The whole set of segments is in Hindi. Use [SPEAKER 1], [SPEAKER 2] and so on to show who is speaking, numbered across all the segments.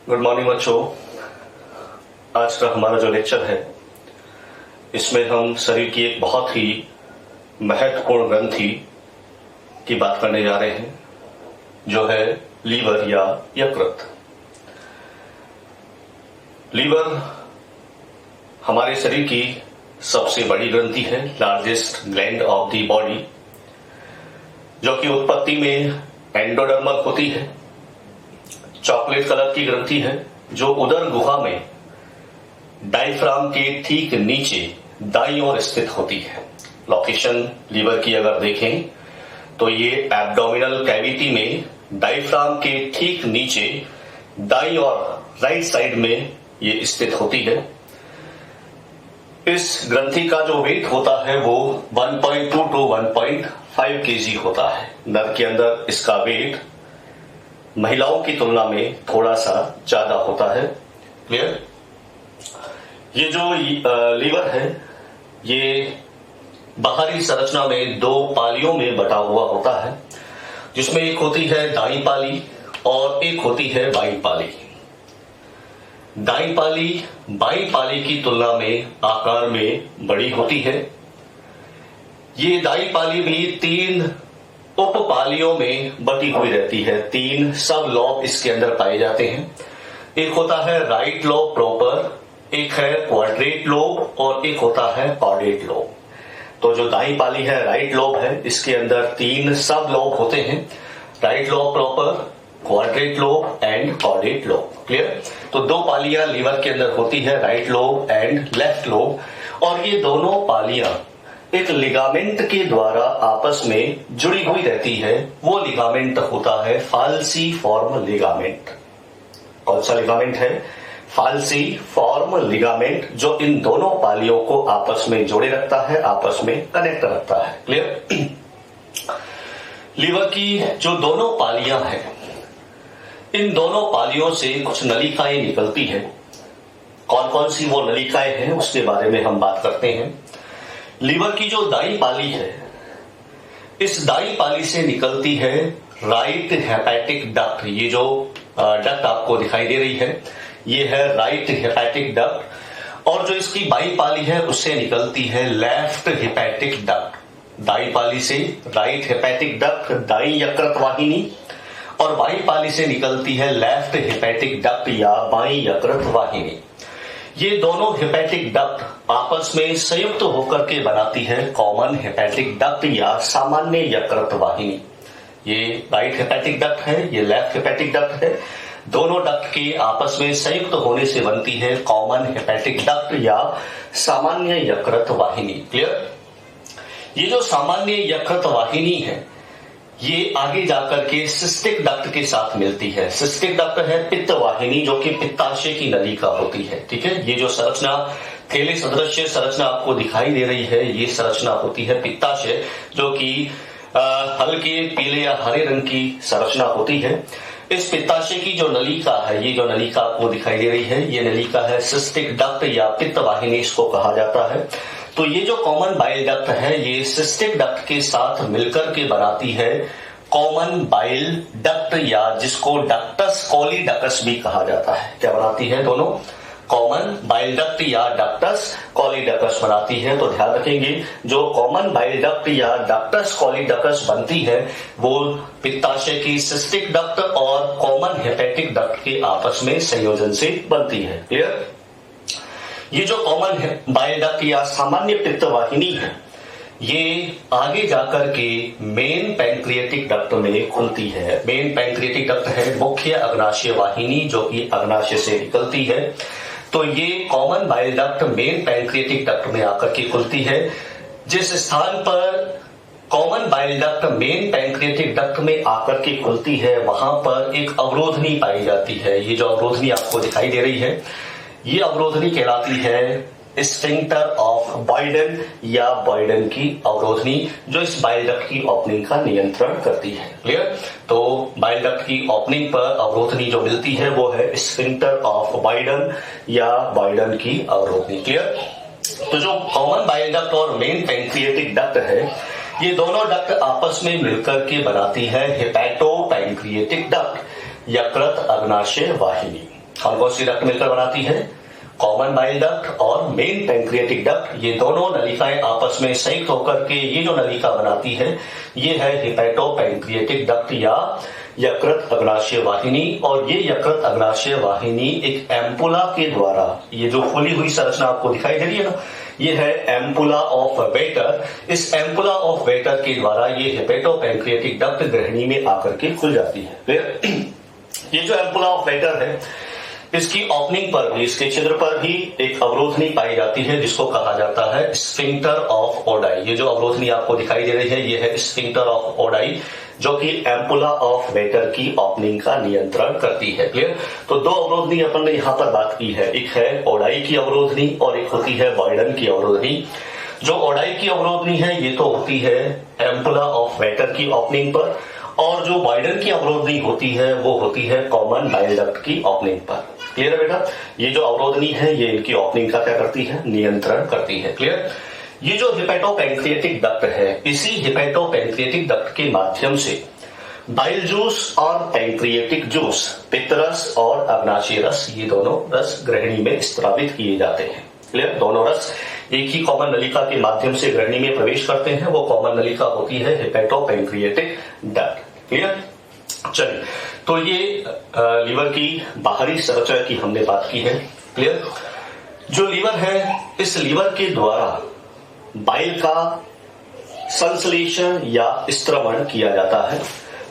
[SPEAKER 1] गुड मॉर्निंग बच्चों। आज का हमारा जो लेक्चर है इसमें हम शरीर की एक बहुत ही महत्वपूर्ण ग्रंथि की बात करने जा रहे हैं जो है लीवर या यकृत। लीवर हमारे शरीर की सबसे बड़ी ग्रंथि है, largest gland of the body, जो कि उत्पत्ति में एंडोडर्मल होती है। चॉकलेट कलर की ग्रंथि है जो उदर गुहा में डायफ्राम के ठीक नीचे दाईं ओर स्थित होती है। लोकेशन लीवर की अगर देखें तो ये एब्डोमिनल कैविटी में डायफ्राम के ठीक नीचे दाईं ओर राइट साइड में ये स्थित होती है। इस ग्रंथि का जो वेट होता है वो 1.2 to 1.5 kg होता है। नर के अंदर इसका वेट महिलाओं की तुलना में थोड़ा सा ज्यादा होता है। क्लियर? ये जो लीवर है ये बाहरी संरचना में दो पालियों में बटा हुआ होता है, जिसमें एक होती है दाईं पाली और एक होती है बाईं पाली। दाईं पाली बाईं पाली की तुलना में आकार में बड़ी होती है। ये दाईं पाली भी 3 उप पालियों में बटी हुई रहती है। 3 सब लॉब इसके अंदर पाए जाते हैं। एक होता है राइट लोब प्रॉपर, एक है क्वाड्रेट लोब और एक होता है कॉर्डेट लोब। तो जो दाईं पाली है राइट लोब है, इसके अंदर 3 सब लोब होते हैं, right lobe proper, quadrate lobe and caudate lobe. Clear? तो 2 पालियां लीवर के अंदर होती है, right lobe and left lobe, और ये दोनों पालियां एक लिगामेंट के द्वारा आपस में जुड़ी हुई रहती है। वो लिगामेंट होता है फाल्सी फॉर्म लिगामेंट। कौन सा लिगामेंट है? फाल्सी फॉर्म लिगामेंट, जो इन दोनों पालियों को आपस में जोड़े रखता है, आपस में कनेक्ट रखता है। क्लियर? लीवर की जो दोनों पालियां हैं, इन दोनों पालियों से कुछ नलिकाएं निकलती है। कौन कौन सी वो नलिकाएं हैं उसके बारे में हम बात करते हैं। लीवर की जो दाईं पाली है, इस दाईं पाली से निकलती है राइट हेपेटिक डक्ट। ये जो डक्ट आपको दिखाई दे रही है ये है राइट हेपेटिक डक्ट, और जो इसकी बाईं पाली है उससे निकलती है लेफ्ट हेपेटिक डक्ट। दाईं पाली से राइट हेपेटिक डक्ट, दाईं यकृत वाहिनी, और बाईं पाली से निकलती है लेफ्ट हेपेटिक डक्ट या बाईं यकृत वाहिनी। ये दोनों हेपेटिक डक्ट आपस में संयुक्त होकर के बनाती है कॉमन हेपेटिक डक्ट या सामान्य यकृत वाहिनी। ये राइट हेपेटिक डक्ट है, ये लेफ्ट हेपेटिक डक्ट है। दोनों डक्ट के आपस में संयुक्त होने से बनती है कॉमन हेपेटिक डक्ट या सामान्य यकृत वाहिनी। क्लियर? ये जो सामान्य यकृत वाहिनी है ये आगे जाकर के सिस्टिक डक्ट के साथ मिलती है। सिस्टिक डक्ट है पित्त वाहिनी, जो कि पित्ताशय की नलिका होती है। ठीक है? ये जो संरचना थैली सदृश्य संरचना आपको दिखाई दे रही है, ये संरचना होती है पित्ताशय, जो कि हल्के पीले या हरे रंग की संरचना होती है। इस पित्ताशय की जो नलिका है, ये जो नलिका आपको दिखाई दे रही है, ये नलिका है सिस्टिक डक्ट या पित्त वाहिनी इसको कहा जाता है। तो ये जो कॉमन बाइल डक्ट है ये सिस्टिक डक्ट के साथ मिलकर के बनाती है कॉमन बाइल डक्ट, या जिसको डक्टस कॉलीडकस भी कहा जाता है। क्या बनाती है? दोनों कॉमन बाइल डक्ट या डक्टस कॉलीडकस बनाती है। तो ध्यान रखेंगे, जो कॉमन बाइल डक्ट या डक्टस कॉलीडकस बनती है वो पित्ताशय की सिस्टिक डक्ट और कॉमन हेपेटिक डक्ट के आपस में संयोजन से बनती है। क्लियर? ये जो कॉमन बाइल डक्ट या सामान्य पित्त वाहिनी है ये आगे जाकर के मेन पैंक्रियाटिक डक्ट में खुलती है। मेन पैंक्रियाटिक डक्ट है मुख्य अग्नाशय वाहिनी, जो कि अग्नाशय से निकलती है। तो ये common bile duct main pancreatic duct में आकर के खुलती है। जिस स्थान पर common bile duct main pancreatic duct में आकर के खुलती है वहां पर एक अवरोधनी पाई जाती है। ये जो अवरोधनी आपको दिखाई दे रही है ये अवरोधनी कहलाती है स्फिंक्टर ऑफ बॉयडन या बॉयडन की अवरोधनी, जो इस बाइल डक्ट की ओपनिंग का नियंत्रण करती है। क्लियर? तो बाइल डक्ट की ओपनिंग पर अवरोधनी जो मिलती है वो है स्फिंक्टर ऑफ बॉयडन या बॉयडन की अवरोधनी। क्लियर? तो जो कॉमन बाइल डक्ट और मेन पैंक्रियाटिक डक्ट है ये दोनों डक्ट आपस में मिलकर के बनाती है हेपेटो पैंक्रियाटिक डक्ट, यकृत अग्नाशय वाहिनी। कौन कौन सी डक्ट मिलकर बनाती है? कॉमन बाइल डक्ट और मेन पैंक्रियाटिक डक्ट। ये दोनों नलिकाएं आपस में संयुक्त होकर के ये जो नलिका बनाती है ये है हेपेटो पैंक्रियाटिक डक्ट या यकृत अग्नाशय वाहिनी। और ये यकृत अग्नाशय वाहिनी एक एम्पुला के द्वारा, ये जो फूली हुई संरचना आपको दिखाई दे रही है ना, ये है एम्पुला ऑफ वेटर। इस एम्पुला ऑफ वेटर के द्वारा ये हेपेटो पैंक्रियाटिक डक्ट ग्रहणी में आकर के खुल जाती है। ये जो एम्पुला ऑफ वेटर है इसकी ओपनिंग पर भी, इसके छिद्र पर भी एक अवरोधनी पाई जाती है जिसको कहा जाता है स्फिंक्टर ऑफ ओडाई। ये जो अवरोधनी आपको दिखाई दे रही है ये है स्फिंक्टर ऑफ ओडाई, जो कि एम्पुला ऑफ वेटर की ओपनिंग का नियंत्रण करती है। क्लियर? तो दो अवरोधनी अपन ने यहां पर बात की है, एक है ओडाई की अवरोधनी और एक होती है बॉयडन की अवरोधनी। जो ओडाई की अवरोधनी है ये तो होती है एम्पुला ऑफ वेटर की ओपनिंग पर, और जो बॉयडन की अवरोधनी होती है वो होती है कॉमन बाइल डक्ट की ओपनिंग पर। क्लियर है बेटा? ये जो अवरोधनी है ये इनकी ओपनिंग का क्या करती है? नियंत्रण करती है। क्लियर? ये जो हेपेटो पैंक्रियाटिक डक्ट है, इसी हेपेटो पैंक्रियाटिक डक्ट के माध्यम से बाइल जूस और पैंक्रियाटिक जूस, पित्तरस और अग्नाशय रस, ये दोनों रस ग्रहणी में स्त्रावित किए जाते हैं। क्लियर? दोनों रस एक ही कॉमन नलिका के माध्यम से ग्रहणी में प्रवेश करते हैं, वो कॉमन नलिका होती है हेपेटो पैंक्रियाटिक डक्ट। क्लियर? चलिए, तो ये लीवर की बाहरी संरचना की हमने बात की है। क्लियर? जो लीवर है, इस लीवर के द्वारा बाइल का संश्लेषण या स्त्रवण किया जाता है।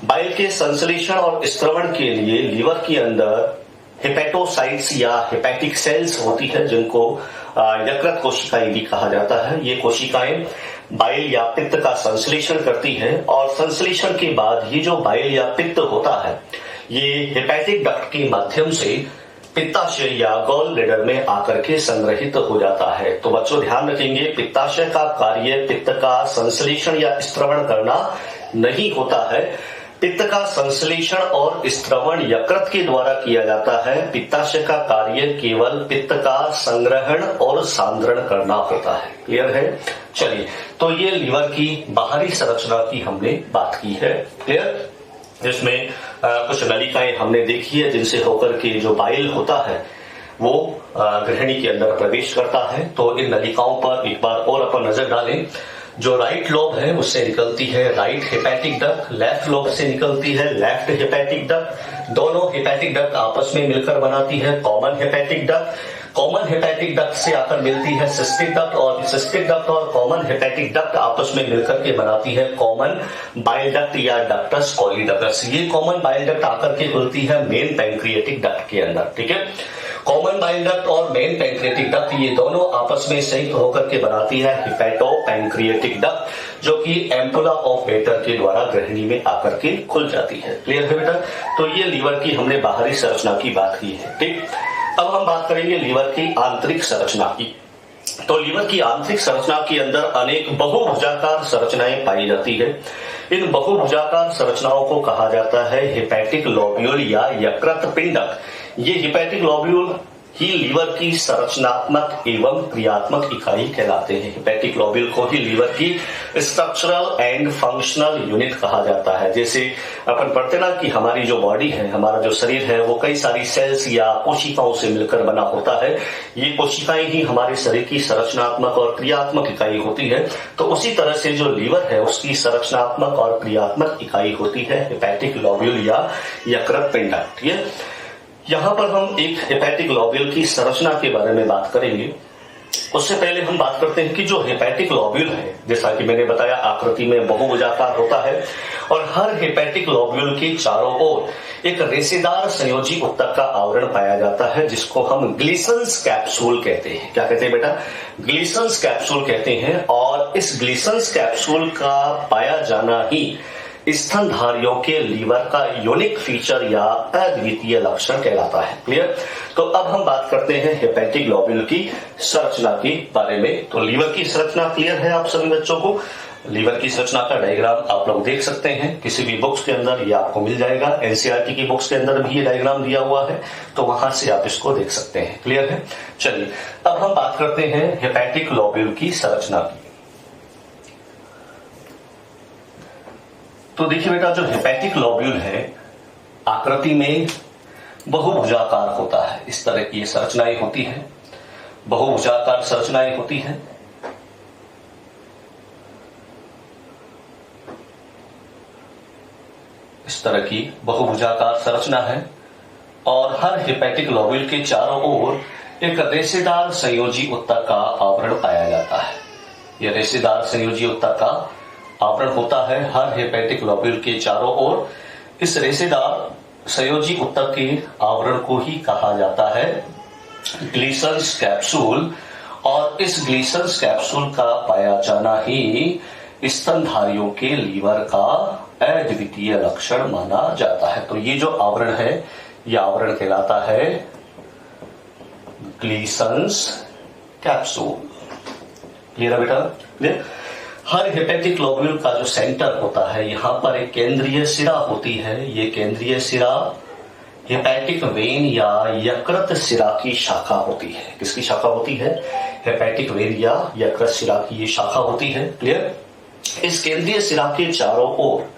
[SPEAKER 1] बाइल के संश्लेषण और स्त्रवण के लिए लीवर के अंदर हेपेटोसाइट्स या हेपेटिक सेल्स होती है, जिनको यकृत कोशिकाएं भी कहा जाता है। ये कोशिकाएं बाइल या पित्त का संश्लेषण करती है, और संश्लेषण के बाद ये जो बाइल या पित्त होता है ये हेपेटिक डक्ट के माध्यम से पित्ताशय या गॉल ब्लैडर में आकर के संग्रहित हो जाता है। तो बच्चों ध्यान रखेंगे, पित्ताशय का कार्य पित्त का संश्लेषण या स्त्रवण करना नहीं होता है। पित्त का संश्लेषण और स्त्रवण यकृत के द्वारा किया जाता है। पित्ताशय का कार्य केवल पित्त का संग्रहण और सांद्रण करना होता है। क्लियर है? चलिए, तो ये लीवर की बाहरी संरचना की हमने बात की है। क्लियर? जिसमें कुछ नलिकाएं हमने देखी है जिनसे होकर के जो बाइल होता है वो ग्रहणी के अंदर प्रवेश करता है। तो इन नलिकाओं पर एक बार और अपन नजर डालें। जो राइट लोब है उससे निकलती है right hepatic duct, left lobe से निकलती है लेफ्ट हेपेटिक डक्ट। दोनों हेपेटिक डक्ट आपस में मिलकर बनाती है common hepatic duct. Common hepatic duct से आकर मिलती है सिस्टिक डक्ट, और सिस्टिक डक्ट और कॉमन हेपेटिक डक्ट आपस में मिलकर के बनाती है कॉमन बाइल डक्ट या डक्टस कोलिडक्टस। ये कॉमन बाइल डक्ट आकर के खुलती है मेन पैंक्रियाटिक डक्ट के अंदर। ठीक है? कॉमन बाइल डक्ट और मेन पैंक्रियाटिक डक्ट ये दोनों आपस में संयुक्त होकर के बनाती है हेपेटो पैंक्रियाटिक डक्ट, जो कि एम्पुला ऑफ वेटर के द्वारा ग्रहणी में आकर के खुल जाती है। क्लियर है बेटा? तो ये लीवर की हमने बाहरी संरचना की बात की है। ठीक, अब हम बात करेंगे लीवर की आंतरिक संरचना की। तो लीवर की आंतरिक संरचना के अंदर अनेक बहुभुजाकार संरचनाएं पाई जाती है। इन बहुभुजाकार संरचनाओं को कहा जाता है हेपेटिक लोब्यूल या यकृत पिंडक। ये हेपेटिक लोब्यूल ही लीवर की संरचनात्मक एवं क्रियात्मक इकाई कहलाते हैं। हेपेटिक लोब्यूल को ही लीवर की स्ट्रक्चरल एंड फंक्शनल यूनिट कहा जाता है। जैसे अपन पढ़ते ना कि हमारी जो बॉडी है, हमारा जो शरीर है, वो कई सारी सेल्स या कोशिकाओं से मिलकर बना होता है। ये कोशिकाएं ही हमारे शरीर की संरचनात्मक और क्रियात्मक इकाई होती है। तो उसी तरह से जो लीवर है उसकी संरचनात्मक और क्रियात्मक इकाई होती है हेपेटिक लोब्यूल या यकृत पिंडक। ठीक है? यहां पर हम एक हेपेटिक लोब्यूल की संरचना के बारे में बात करेंगे। उससे पहले हम बात करते हैं कि जो हेपेटिक लोब्यूल है, जैसा कि मैंने बताया, आकृति में बहुभुजाकार होता है, और हर हेपेटिक लोब्यूल के चारों ओर एक रेशेदार संयोजी ऊतक का आवरण पाया जाता है, जिसको हम ग्लिसन्स कैप्सूल कहते हैं। क्या कहते हैं बेटा? ग्लिसन्स कैप्सूल कहते हैं। और इस ग्लिसन्स कैप्सूल का पाया जाना ही स्तनधारियों के लीवर का यूनिक फीचर या अद्वितीय लक्षण कहलाता है। क्लियर? तो अब हम बात करते हैं हेपेटिक लोब्यूल की संरचना के बारे में। तो लीवर की संरचना क्लियर है आप सभी बच्चों को? लीवर की संरचना का डायग्राम आप लोग देख सकते हैं किसी भी बुक्स के अंदर, ये आपको मिल जाएगा। एनसीईआरटी की बुक्स के अंदर भी ये डायग्राम दिया हुआ है, तो वहां से आप इसको देख सकते हैं। क्लियर है? चलिए, अब हम बात करते हैं हेपेटिक लोब्यूल की संरचना की। तो देखिए बेटा, जो हेपेटिक लोब्यूल है आकृति में बहुभुजाकार होता है। इस तरह की ये संरचनाएं होती हैं, बहुभुजाकार संरचनाएं होती हैं। इस तरह की बहुभुजाकार संरचना है और हर हेपेटिक लोब्यूल के चारों ओर एक रेशेदार संयोजी ऊतक का आवरण पाया जाता है। यह रेशेदार संयोजी ऊतक का आवरण होता है हर हेपेटिक लोब्यूल के चारों ओर। इस रेशेदार संयोजी ऊतक के आवरण को ही कहा जाता है ग्लीसन्स कैप्सूल, और इस ग्लीसन्स कैप्सूल का पाया जाना ही स्तनधारियों के लीवर का अद्वितीय लक्षण माना जाता है। तो ये जो आवरण है, यह आवरण कहलाता है ग्लीसन्स कैप्सूल। क्लियर है बेटा? क्लियर? हर हेपेटिक लोब्यूल का जो सेंटर होता है, यहां पर एक केंद्रीय सिरा होती है। ये केंद्रीय सिरा हेपेटिक वेन या यकृत सिरा की शाखा होती है। किसकी शाखा होती है? हेपेटिक वेन या यकृत सिरा की ये शाखा होती है। क्लियर? इस केंद्रीय सिरा के चारों ओर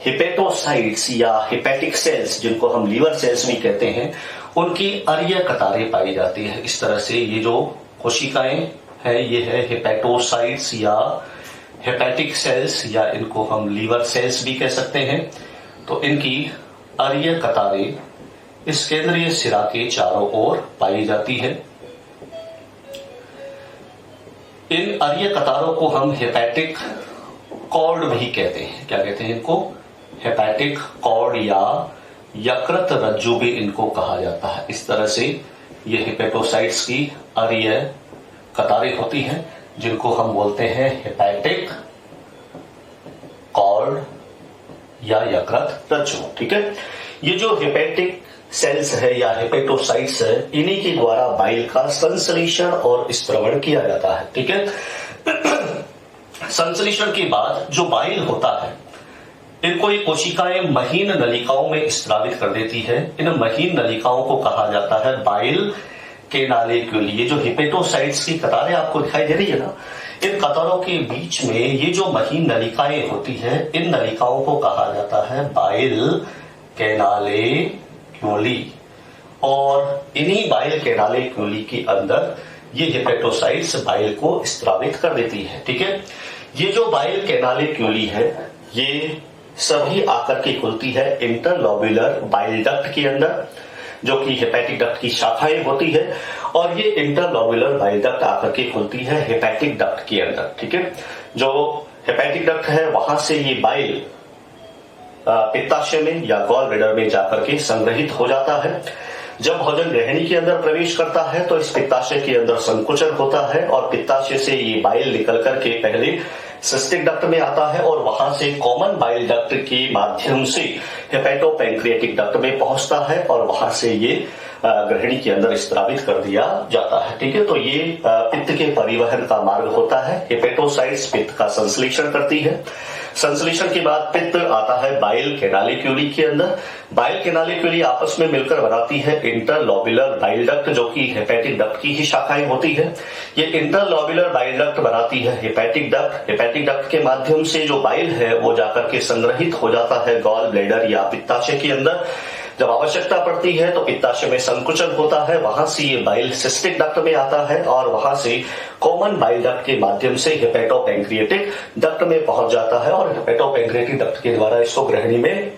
[SPEAKER 1] हेपेटोसाइट्स या हेपेटिक सेल्स, जिनको हम लीवर सेल्स भी कहते हैं, उनकी अरीय कतारें पाई जाती है। इस तरह से ये जो कोशिकाएं है, ये है हेपेटोसाइट्स या हेपेटिक सेल्स, या इनको हम लीवर सेल्स भी कह सकते हैं। तो इनकी अरीय कतारें इस केंद्रीय सिरा के चारों ओर पाई जाती है। इन अरीय कतारों को हम हेपेटिक कॉर्ड भी कहते हैं। क्या कहते हैं इनको? हेपेटिक कॉर्ड या यकृत रज्जु भी इनको कहा जाता है। इस तरह से ये हेपेटोसाइट्स की अरीय कतारें होती हैं, जिनको हम बोलते हैं हेपेटिक कॉर्ड या यकृत रज्जु। ठीक है? ये जो हेपेटिक सेल्स है या हेपेटोसाइट्स है, इन्हीं के द्वारा बाइल का संश्लेषण और स्त्रवण किया जाता है। ठीक है? संश्लेषण के बाद जो बाइल होता है, इनको ये कोशिकाएं महीन नलिकाओं में स्त्रावित कर देती है। इन महीन नलिकाओं को कहा जाता है बाइल केनालिक्यूली। ये जो हेपेटोसाइट्स की कतारें आपको दिखाई दे रही है ना, इन कतारों के बीच में ये जो महीन नलिकाएं होती है, इन नलिकाओं को कहा जाता है बाइल केनालिक्यूली। और इन्हीं बाइल केनालिक्यूली के अंदर ये हेपेटोसाइट्स बाइल को स्त्रावित कर देती है। ठीक है? ये जो बाइल केनालिक्यूली है, ये सभी आकर के खुलती है इंटरलोब्यूलर बाइल डक्ट के अंदर, जो कि हेपेटिक डक्ट की शाखाएं होती है। और ये इंटरलोब्यूलर बाइल डक्ट आकर के खुलती है हेपेटिक डक्ट के अंदर। ठीक है? जो हेपेटिक डक्ट है, वहां से ये बाइल पित्ताशय में या गॉल ब्लैडर में जाकर के संग्रहित हो जाता है। जब भोजन ग्रहणी के अंदर प्रवेश करता है तो इस पित्ताशय के अंदर संकुचन होता है और पित्ताशय से ये बाइल निकल करके पहले सिस्टिक डक्ट में आता है और वहां से कॉमन बाइल डक्ट के माध्यम से हेपेटोपैंक्रियाटिक डक्ट में पहुंचता है और वहां से ये ग्रहणी के अंदर स्त्रावित कर दिया जाता है। ठीक है? तो ये पित्त के परिवहन का मार्ग होता है। हेपेटोसाइट्स पित्त का संश्लेषण करती है। संश्लेषण के बाद पित्त आता है बाइल केनालिक्यूली के अंदर। बाइल केनालिक्यूली आपस में मिलकर बनाती है इंटरलोब्यूलर बाइल डक्ट, जो कि हेपेटिक डक्ट की ही शाखाएं होती है। ये इंटरलोब्यूलर बाइल डक्ट बनाती है हेपेटिक डक्ट। हेपेटिक डक्ट के माध्यम से जो बाइल है वो जाकर के संग्रहित हो जाता है गॉल ब्लैडर या पित्ताशय के अंदर। जब आवश्यकता पड़ती है तो पित्ताशय में संकुचन होता है, वहां से ये बाइल सिस्टिक डक्ट में आता है और वहां से कॉमन बाइल डक्ट के माध्यम से हेपेटोपैंक्रियाटिक डक्ट में पहुंच जाता है और हेपेटोपैंक्रियाटिक डक्ट के द्वारा इसको ग्रहणी में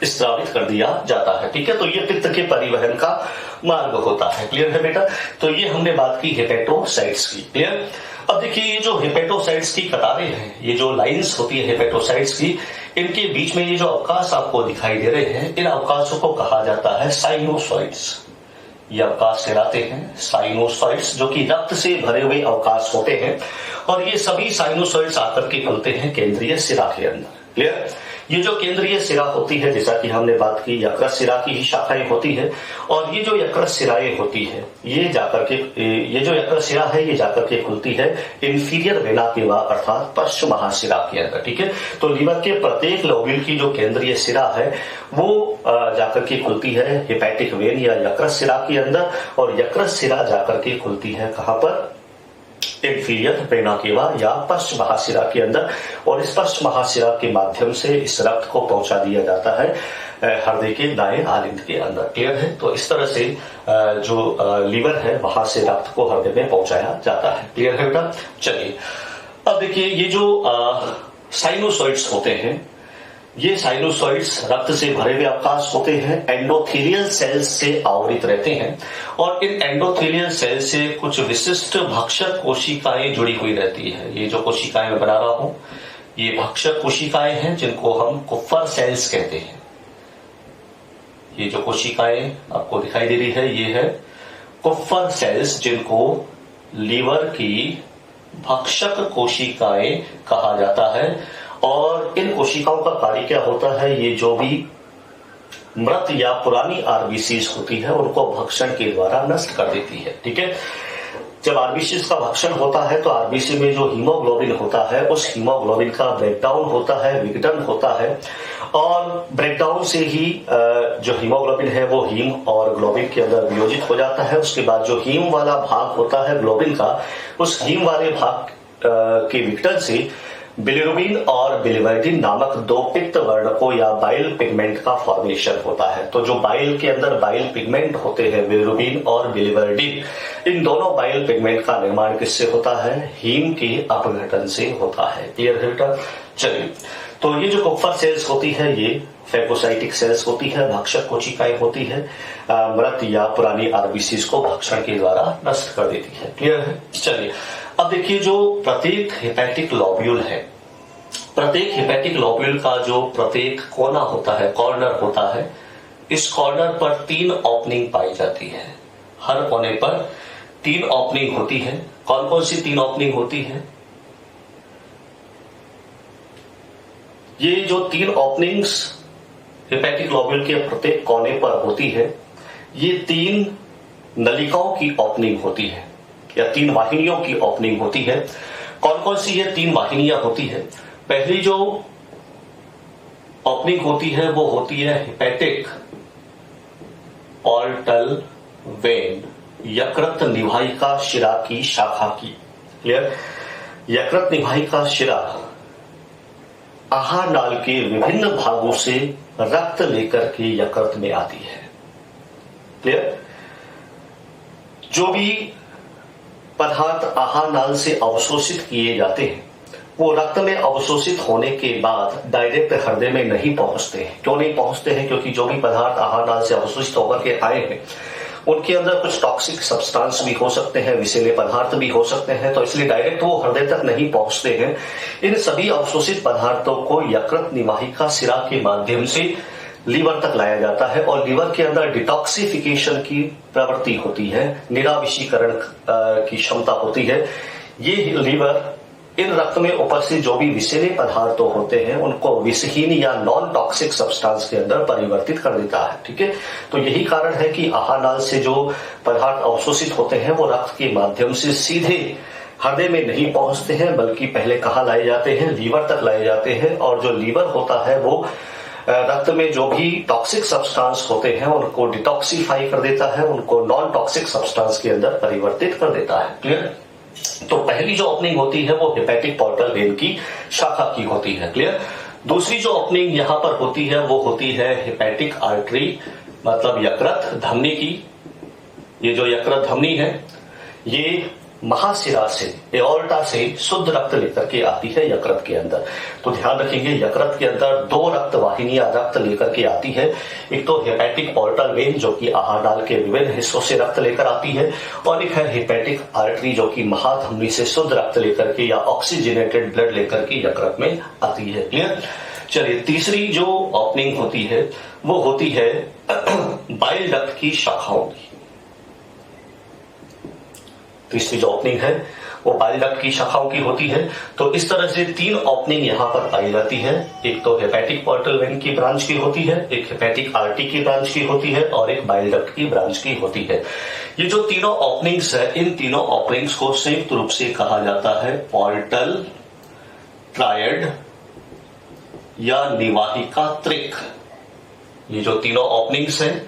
[SPEAKER 1] स्त्रावित कर दिया जाता है। ठीक है? तो ये पित्त के परिवहन का मार्ग होता है। क्लियर है बेटा? तो ये हमने बात की हेपेटोसाइट्स की। क्लियर? अब देखिए, ये जो हेपेटोसाइट्स की कतारें हैं, ये जो लाइंस होती है हेपेटोसाइट्स की, इनके बीच में ये जो अवकाश आपको दिखाई दे रहे हैं, इन अवकाशों को कहा जाता है साइनोसॉइड्स। ये अवकाश कहलाते हैं साइनोसॉइड्स, जो कि रक्त से भरे हुए अवकाश होते हैं और ये सभी साइनोसॉइड्स आकर के खुलते हैं केंद्रीय सिरा के अंदर। क्लियर? ये जो केंद्रीय सिरा होती है, जैसा कि हमने बात की, यकृत सिरा की ही शाखाएं होती है और ये जो यकृत सिराएं होती है, ये जाकर के ये जो यकृत सिरा है ये जाकर के खुलती है इंफीरियर वेना केवा अर्थात पश्च महाशिरा के अंदर। ठीक है? तो लीवर के प्रत्येक लोब्यूल की जो केंद्रीय सिरा है वो जाकर के खुलती है हेपेटिक वेन या यकृत सिरा के अंदर और यकृत सिरा जाकर के खुलती है कहां पर? इंफीरियर वेना केवा या पश्च महाशिरा के अंदर। और इस पश्च महाशिरा के माध्यम से इस रक्त को पहुंचा दिया जाता है हृदय के दाएं आलिंद के अंदर। क्लियर है? तो इस तरह से जो लीवर है वहां से रक्त को हृदय में पहुंचाया जाता है। क्लियर है बेटा? चलिए अब देखिए, ये जो साइनोसॉइड्स होते हैं, ये साइनोसॉइड्स रक्त से भरे हुए अवकाश होते हैं, एंडोथेलियल सेल्स से आवृत रहते हैं और इन एंडोथेलियल सेल से कुछ विशिष्ट भक्षक कोशिकाएं जुड़ी हुई रहती है। ये जो कोशिकाएं मैं बना रहा हूं, ये भक्षक कोशिकाएं हैं जिनको हम कुप्फर सेल्स कहते हैं। ये जो कोशिकाएं आपको दिखाई दे रही है, ये है कुप्फर सेल्स, जिनको लीवर की भक्षक कोशिकाएं कहा जाता है। और इन कोशिकाओं का कार्य क्या होता है? ये जो भी मृत या पुरानी आरबीसीज होती है उनको भक्षण के द्वारा नष्ट कर देती है। ठीक है? जब आरबीसीज का भक्षण होता है तो आरबीसी में जो हीमोग्लोबिन होता है, उस हीमोग्लोबिन का ब्रेकडाउन होता है, विघटन होता है और ब्रेकडाउन से ही जो हीमोग्लोबिन है वो हीम और ग्लोबिन के अंदर वियोजित हो जाता है। उसके बाद जो हीम वाला भाग होता है ग्लोबिन का, उस हीम वाले भाग के विघटन से बिलिरुबिन और बिलिवर्डिन नामक दो पित्त वर्णकों या बाइल पिगमेंट का फॉर्मेशन होता है। तो जो बाइल के अंदर बाइल पिगमेंट होते हैं, बिलिरुबिन और बिलिवर्डिन, इन दोनों बाइल पिगमेंट का निर्माण किससे होता है? हीम के अपघटन से होता है। क्लियर है बेटा? चलिए, तो ये जो कुप्फर सेल्स होती है ये फैगोसाइटिक सेल्स होती है, भक्षक कोशिकाएं होती है, मृत या पुरानी आरबीसीज को भक्षण के द्वारा नष्ट कर देती है। क्लियर है? चलिए अब देखिए, जो प्रत्येक हेपेटिक लॉब्यूल है, प्रत्येक हेपेटिक लॉब्यूल का जो प्रत्येक कोना होता है, कॉर्नर होता है, इस कॉर्नर पर 3 ओपनिंग पाई जाती है। हर कोने पर 3 ओपनिंग होती है। कौन कौन सी 3 ओपनिंग होती है? ये जो 3 ओपनिंग्स हेपेटिक लॉब्यूल के प्रत्येक कोने पर होती है, ये 3 नलिकाओं की ओपनिंग होती है या 3 वाहिनियों की ओपनिंग होती है। कौन कौन सी ये 3 वाहिनियां होती है? पहली जो ओपनिंग होती है वो होती है हेपेटिक पोर्टल वेन, यकृत निवाहिका शिरा की शाखा की। क्लियर? यकृत निवाहिका शिरा आहार नाल के विभिन्न भागों से रक्त लेकर के यकृत में आती है। क्लियर? जो भी पदार्थ आहार नाल से अवशोषित किए जाते हैं वो रक्त में अवशोषित होने के बाद डायरेक्ट हृदय में नहीं पहुंचते हैं। क्यों नहीं पहुंचते हैं? क्योंकि जो भी पदार्थ आहार नाल से अवशोषित होकर के आए हैं उनके अंदर कुछ टॉक्सिक सब्सटेंस भी हो सकते हैं, विषैले पदार्थ भी हो सकते हैं, तो इसलिए डायरेक्ट वो हृदय तक नहीं पहुंचते हैं। इन सभी अवशोषित पदार्थों को यकृत निवाहिका शिरा के माध्यम से लीवर तक लाया जाता है और लीवर के अंदर डिटॉक्सिफिकेशन की प्रवृत्ति होती है, निराविषीकरण की क्षमता होती है। ये लीवर इन रक्त में उपस्थित जो भी विषैले पदार्थ होते हैं उनको विषहीन या नॉन टॉक्सिक सब्सटेंस के अंदर परिवर्तित कर देता है। ठीक है? तो यही कारण है कि आहार नाल से जो पदार्थ अवशोषित होते हैं वो रक्त के माध्यम से सीधे हृदय में नहीं पहुंचते हैं, बल्कि पहले कहाँ लाए जाते हैं? लीवर तक लाए जाते हैं। और जो लीवर होता है वो रक्त में जो भी टॉक्सिक सब्सटेंस होते हैं उनको डिटॉक्सिफाई कर देता है, उनको नॉन टॉक्सिक सब्सटेंस के अंदर परिवर्तित कर देता है। क्लियर? तो पहली जो ओपनिंग होती है वो हेपेटिक पोर्टल वेन की शाखा की होती है। क्लियर? दूसरी जो ओपनिंग यहां पर होती है वो होती है हेपेटिक आर्टरी, मतलब यकृत धमनी की। ये जो यकृत धमनी है ये महाशिरा से, एओर्टा से शुद्ध रक्त लेकर के आती है यकृत के अंदर। तो ध्यान रखेंगे, यकृत के अंदर 2 रक्त वाहिनियां रक्त लेकर के आती है। एक तो हेपेटिक पोर्टल वेन जो कि आहार नाल के विभिन्न हिस्सों से रक्त लेकर आती है, और एक है हेपेटिक आर्टरी जो कि महाधमनी से शुद्ध रक्त लेकर के या ऑक्सीजनेटेड ब्लड लेकर के यकृत में आती है। क्लियर? चलिए, तीसरी जो ओपनिंग होती है वो होती है बाइल डक्ट की शाखाओं की। तीसरी जो ओपनिंग है वो बाइल डक्ट की शाखाओं की होती है। तो इस तरह से 3 ओपनिंग यहां पर पाई जाती है। एक तो हेपेटिक पोर्टल वेन की ब्रांच की होती है, एक हेपेटिक आर्टरी की ब्रांच की होती है और एक बाइल डक्ट की ब्रांच की होती है। ये जो तीनों ओपनिंग्स है, इन तीनों ओपनिंग्स को संयुक्त रूप से कहा जाता है पोर्टल ट्रायड या निवाहिका त्रिक। ये जो तीनों ओपनिंग्स हैं,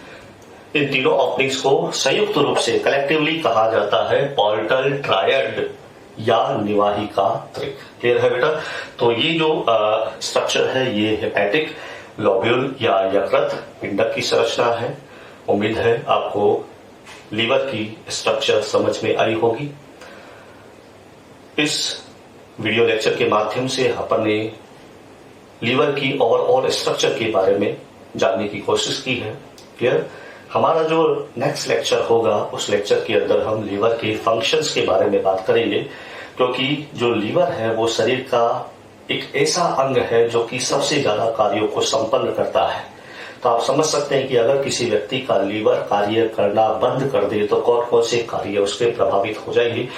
[SPEAKER 1] इन तीनों ओपनिंग्स को संयुक्त रूप से कलेक्टिवली कहा जाता है पोर्टल ट्रायड या निवाहिका त्रिक। क्लियर है बेटा? तो ये जो स्ट्रक्चर है ये हेपेटिक लोब्यूल या यकृत पिंडक की संरचना है। उम्मीद है आपको लीवर की स्ट्रक्चर समझ में आई होगी। इस वीडियो लेक्चर के माध्यम से अपन ने लीवर की और स्ट्रक्चर के बारे में जानने की कोशिश की है। क्लियर? हमारा जो नेक्स्ट लेक्चर होगा उस लेक्चर के अंदर हम लीवर के फंक्शंस के बारे में बात करेंगे, क्योंकि जो लीवर है वो शरीर का एक ऐसा अंग है जो कि सबसे ज्यादा कार्यों को संपन्न करता है। तो आप समझ सकते हैं कि अगर किसी व्यक्ति का लीवर कार्य करना बंद कर दे तो कौन कौन से कार्य उसके प्रभावित हो जाएंगे।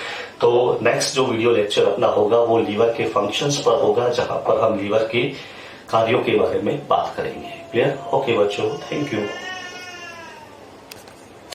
[SPEAKER 1] तो नेक्स्ट जो वीडियो लेक्चर अपना होगा वो लीवर के फंक्शंस पर होगा, जहां पर हम लीवर के कार्यों के बारे में बात करेंगे। क्लियर? ओके बच्चों, थैंक यू।